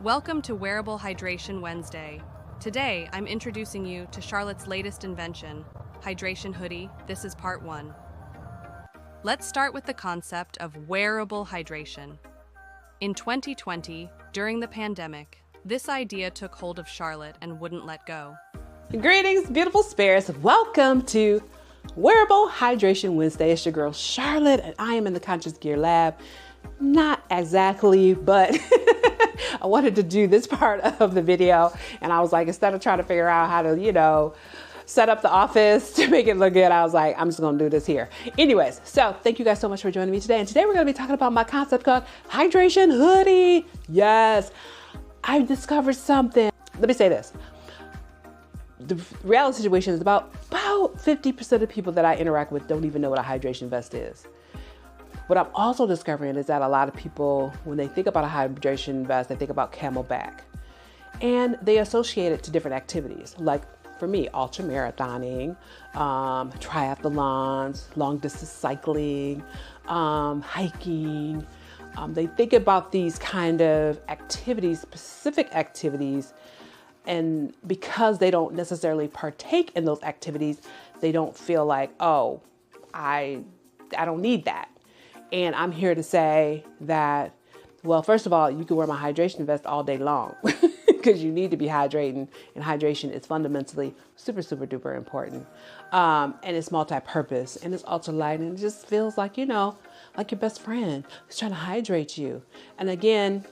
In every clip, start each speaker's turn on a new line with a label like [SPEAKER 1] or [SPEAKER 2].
[SPEAKER 1] Welcome to Wearable Hydration Wednesday. Today, I'm introducing you to Charlotte's latest invention, Hydration Hoodie. This is part 1. Let's start with the concept of wearable hydration. In 2020, during the pandemic, this idea took hold of Charlotte and wouldn't let go.
[SPEAKER 2] Greetings, beautiful spirits. Welcome to Wearable Hydration Wednesday. It's your girl Charlotte, and I am in the Conscious Gear Lab. Not exactly, but I wanted to do this part of the video, and I was like, instead of trying to figure out how to, set up the office to make it look good, I was like, I'm just gonna do this here. Anyways, so thank you guys so much for joining me today. And today we're gonna be talking about my concept called Hydration Hoodie. Yes, I discovered something. Let me say this. The reality situation is about 50% of the people that I interact with don't even know what a hydration vest is. What I'm also discovering is that a lot of people, when they think about a hydration vest, they think about Camelback. And they associate it to different activities. Like for me, ultra marathoning, triathlons, long distance cycling, hiking. They think about these kind of activities, specific activities, and because they don't necessarily partake in those activities, they don't feel like, oh, I don't need that. And I'm here to say that, well, first of all, you can wear my hydration vest all day long because you need to be hydrating, and hydration is fundamentally super, super duper important. And it's multi-purpose, and it's ultralight, and it just feels like, like your best friend who's trying to hydrate you. And again,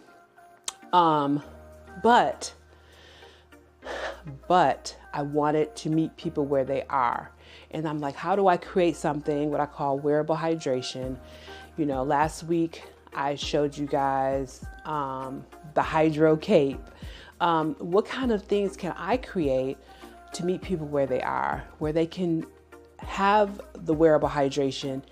[SPEAKER 2] but I wanted to meet people where they are. And I'm like, how do I create something, what I call wearable hydration? Last week I showed you guys the Hydro Cape. What kind of things can I create to meet people where they are, where they can have the wearable hydration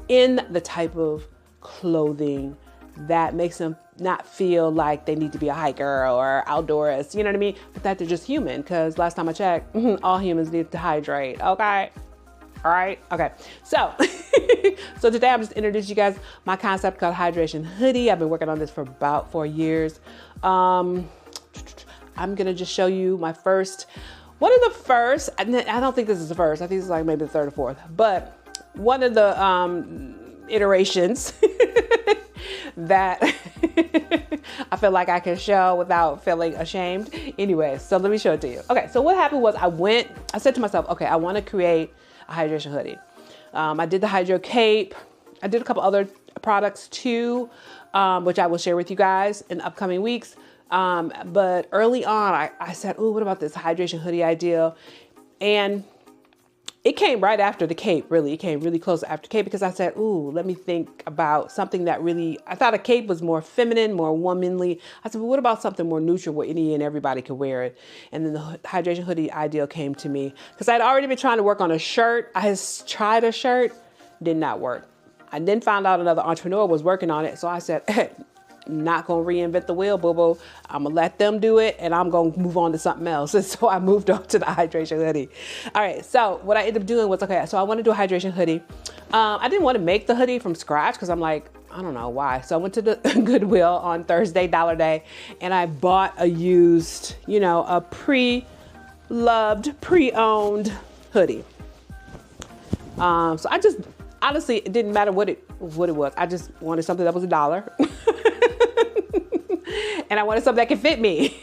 [SPEAKER 2] in the type of clothing that makes them not feel like they need to be a hiker or outdoorist, you know what I mean? But that they're just human, because last time I checked, all humans need to hydrate, okay? All right, okay. So, so today I'm just introducing you guys my concept called Hydration Hoodie. I've been working on this for about 4 years. I'm gonna just show you my first, one of the first, I don't think this is the first, I think it's like maybe the third or fourth, but one of the iterations that I feel like I can show without feeling ashamed. Anyway, so let me show it to you. Okay, so what happened was I said to myself, okay, I want to create a hydration hoodie. I did the Hydro Cape. I did a couple other products too, which I will share with you guys in upcoming weeks. But early on, I said, oh, what about this hydration hoodie idea? And it came right after the cape, really. It came really close after cape, because I said, ooh, let me think about something that really, I thought a cape was more feminine, more womanly. I said, well, what about something more neutral where any and everybody could wear it? And then the hydration hoodie idea came to me, because I'd already been trying to work on a shirt. I had tried a shirt, did not work. I then found out another entrepreneur was working on it. So I said, hey, not going to reinvent the wheel, boo-boo. I'm going to let them do it, and I'm going to move on to something else. And so I moved on to the hydration hoodie. All right, so what I ended up doing was, okay, so I want to do a hydration hoodie. I didn't want to make the hoodie from scratch, because I'm like, I don't know why. So I went to the Goodwill on Thursday, Dollar Day, and I bought a used, a pre-loved, pre-owned hoodie. So I just, honestly, it didn't matter what it was. I just wanted something that was $1. And I wanted something that could fit me.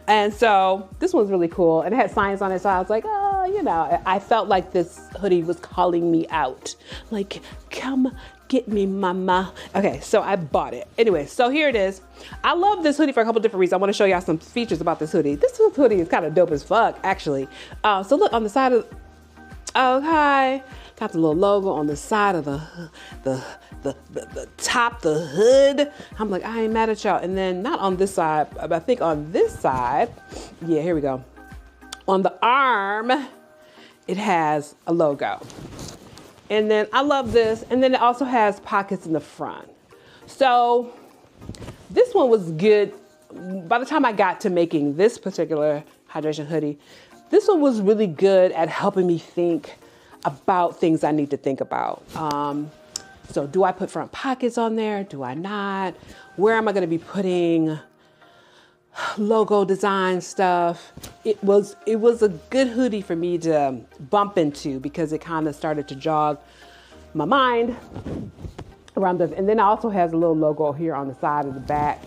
[SPEAKER 2] And so this one's really cool. And it had signs on it. So I was like, oh, I felt like this hoodie was calling me out. Like, come get me, mama. Okay, so I bought it. Anyway, so here it is. I love this hoodie for a couple different reasons. I want to show y'all some features about this hoodie. This hoodie is kind of dope as fuck, actually. So look on the side of, okay. Got the little logo on the side of the top, the hood. I'm like, I ain't mad at y'all. And then not on this side, but I think on this side, yeah, here we go. On the arm, it has a logo. And then I love this. And then it also has pockets in the front. So this one was good. By the time I got to making this particular hydration hoodie, this one was really good at helping me think about things I need to think about. So do I put front pockets on there? Do I not? Where am I going to be putting logo design stuff. It was a good hoodie for me to bump into because it kind of started to jog my mind around this. And then it also has a little logo here on the side of the back.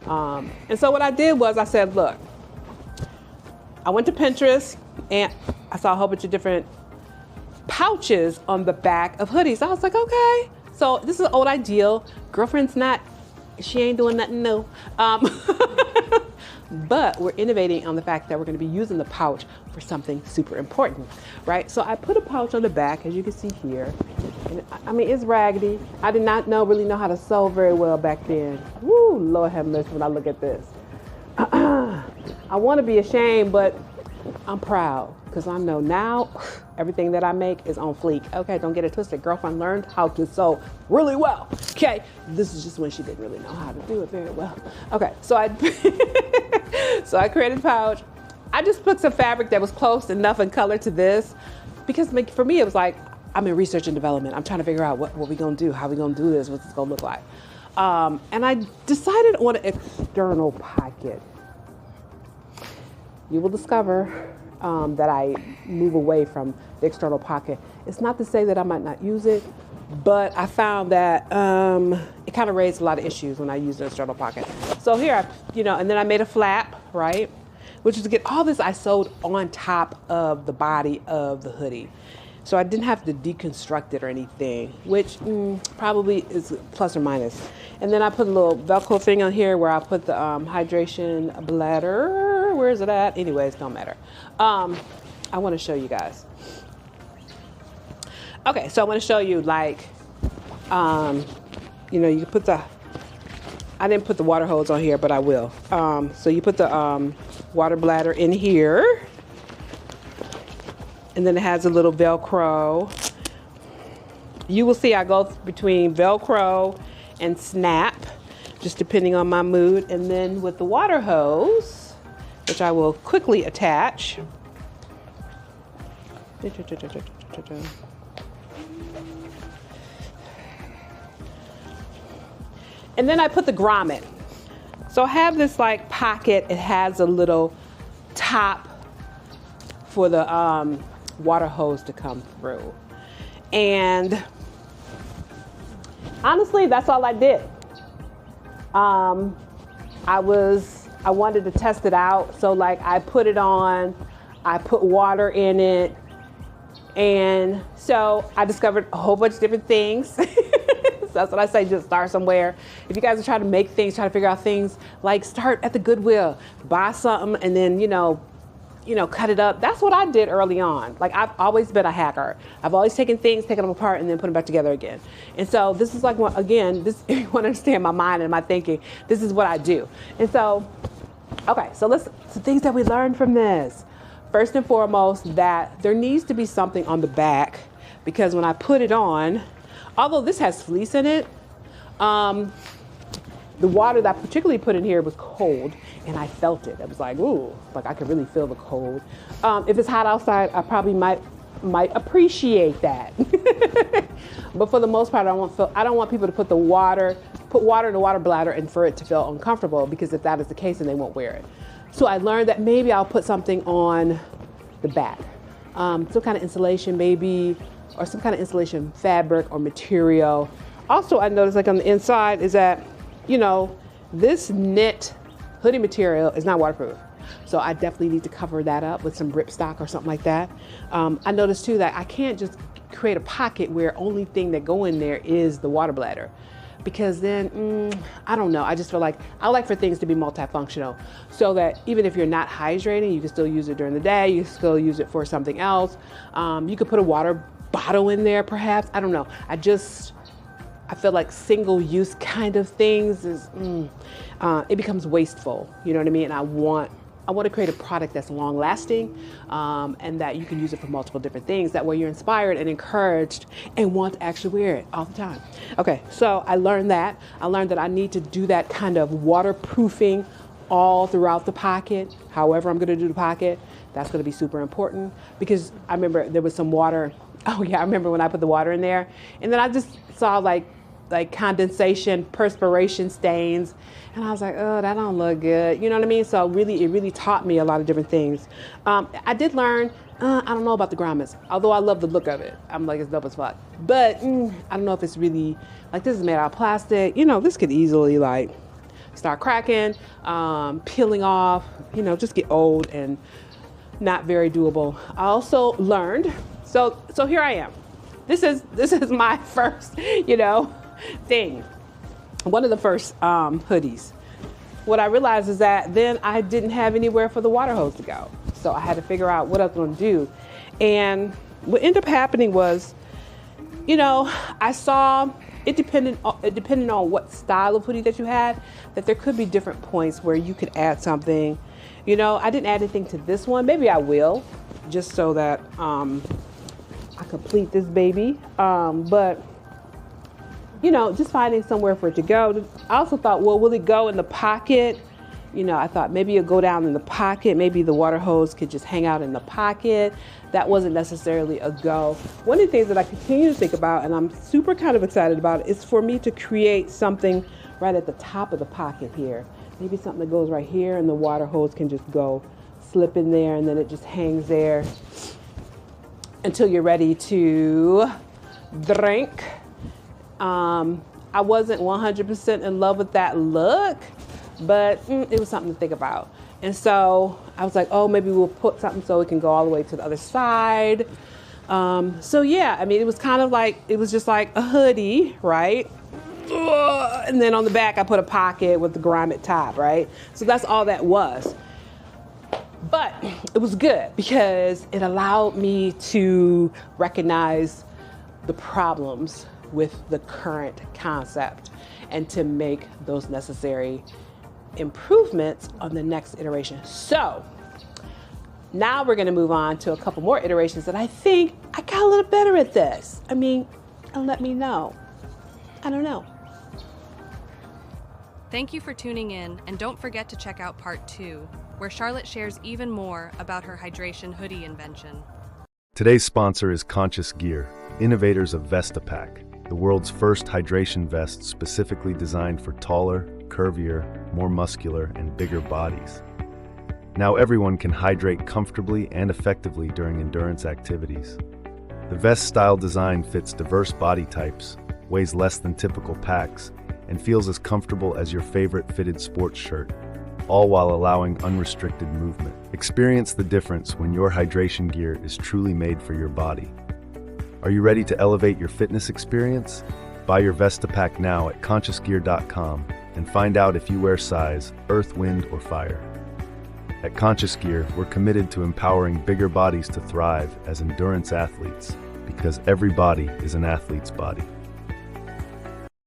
[SPEAKER 2] And so what I did was I said, look, I went to Pinterest and I saw a whole bunch of different pouches on the back of hoodies. I was like, okay, so this is an old ideal. Girlfriend's not, she ain't doing nothing new. But we're innovating on the fact that we're going to be using the pouch for something super important, right? So I put a pouch on the back, as you can see here. And I mean, it's raggedy. I did not really know how to sew very well back then. Woo, Lord have mercy when I look at this. I want to be ashamed, but I'm proud because I know now everything that I make is on fleek. Okay, don't get it twisted. Girlfriend learned how to sew really well. Okay, this is just when she didn't really know how to do it very well. Okay, so I created a pouch. I just put some fabric that was close enough in color to this because for me it was like, I'm in research and development. I'm trying to figure out what we're gonna do, how we're gonna do this, what's this gonna look like. And I decided on an external pocket. You will discover that I move away from the external pocket. It's not to say that I might not use it, but I found that it kind of raised a lot of issues when I used the external pocket. So here, and then I made a flap, right? Which is to get all this I sewed on top of the body of the hoodie. So I didn't have to deconstruct it or anything, which probably is plus or minus. And then I put a little Velcro thing on here where I put the hydration bladder. Where is it at? Anyways, don't matter. I want to show you guys. Okay, so I want to show you like, you put I didn't put the water hose on here, but I will. So you put the water bladder in here. And then it has a little Velcro. You will see I go between Velcro and snap, just depending on my mood. And then with the water hose, which I will quickly attach. And then I put the grommet. So I have this like pocket. It has a little top for the water hose to come through. And honestly, that's all I did. I wanted to test it out. So like I put it on, I put water in it. And so I discovered a whole bunch of different things. So that's what I say, just start somewhere. If you guys are trying to make things, try to figure out things, like start at the Goodwill, buy something and then, cut it up. That's what I did early on. Like I've always been a hacker. I've always taken things, taken them apart and then put them back together again. And so this is like, again, this, if you want to understand my mind and my thinking, this is what I do. And so, okay, so things that we learned from this. First and foremost, that there needs to be something on the back because when I put it on, although this has fleece in it, the water that I particularly put in here was cold and I felt it. It was like, ooh, like I could really feel the cold. If it's hot outside, I probably might appreciate that. But for the most part, I don't want people to put water in the water bladder and for it to feel uncomfortable, because if that is the case, then they won't wear it. So I learned that maybe I'll put something on the back, some kind of insulation maybe, or some kind of insulation fabric or material. Also, I noticed like on the inside is that, this knit hoodie material is not waterproof. So I definitely need to cover that up with some ripstock or something like that. I noticed too that I can't just create a pocket where only thing that go in there is the water bladder, because then, I don't know. I just feel like I like for things to be multifunctional so that even if you're not hydrating, you can still use it during the day. You can still use it for something else. You could put a water bottle in there perhaps. I don't know. I feel like single use kind of things is, it becomes wasteful. You know what I mean? And I want to create a product that's long lasting, and that you can use it for multiple different things. That way you're inspired and encouraged and want to actually wear it all the time. Okay, so I learned that. I need to do that kind of waterproofing all throughout the pocket. However I'm going to do the pocket, that's going to be super important, because I remember there was some water. Oh yeah, I remember when I put the water in there, and then I just saw like like condensation, perspiration stains. And I was like, oh, that don't look good. You know what I mean? So it really taught me a lot of different things. I did learn, I don't know about the grommets, although I love the look of it. I'm like, it's dope as fuck. But I don't know if it's really, like, this is made out of plastic. You know, this could easily like start cracking, peeling off, you know, just get old and not very doable. I also learned, so here I am. This is my first, you know, thing. One of the first hoodies. What I realized is that then I didn't have anywhere for the water hose to go. So I had to figure out what I was going to do. And what ended up happening was, you know, I saw it depending on what style of hoodie that you had, that there could be different points where you could add something. You know, I didn't add anything to this one. Maybe I will, just so that I complete this baby. But you know, just finding somewhere for it to go. I also thought, well, will it go in the pocket? You know, I thought maybe it'll go down in the pocket. Maybe the water hose could just hang out in the pocket. That wasn't necessarily a go. One of the things that I continue to think about, and I'm super kind of excited about, is for me to create something right at the top of the pocket here. Maybe something that goes right here and the water hose can just go slip in there and then it just hangs there until you're ready to drink. I wasn't 100% in love with that look, but it was something to think about. And so I was like, oh, maybe we'll put something so it can go all the way to the other side. So yeah, I mean, it was kind of like, it was just like a hoodie, right? And then on the back, I put a pocket with the grommet top, right? So that's all that was. But it was good because it allowed me to recognize the problems with the current concept and to make those necessary improvements on the next iteration. So now we're going to move on to a couple more iterations that I think I got a little better at this. I mean, let me know. I don't know.
[SPEAKER 1] Thank you for tuning in, and don't forget to check out part 2, where Charlotte shares even more about her hydration hoodie invention.
[SPEAKER 3] Today's sponsor is Conscious Gear, innovators of VestaPak, the world's first hydration vest specifically designed for taller, curvier, more muscular, and bigger bodies. Now everyone can hydrate comfortably and effectively during endurance activities. The vest-style design fits diverse body types, weighs less than typical packs, and feels as comfortable as your favorite fitted sports shirt, all while allowing unrestricted movement. Experience the difference when your hydration gear is truly made for your body. Are you ready to elevate your fitness experience? Buy your VestaPak now at consciousgear.com and find out if you wear size, earth, wind, or fire. At Conscious Gear, we're committed to empowering bigger bodies to thrive as endurance athletes, because every body is an athlete's body.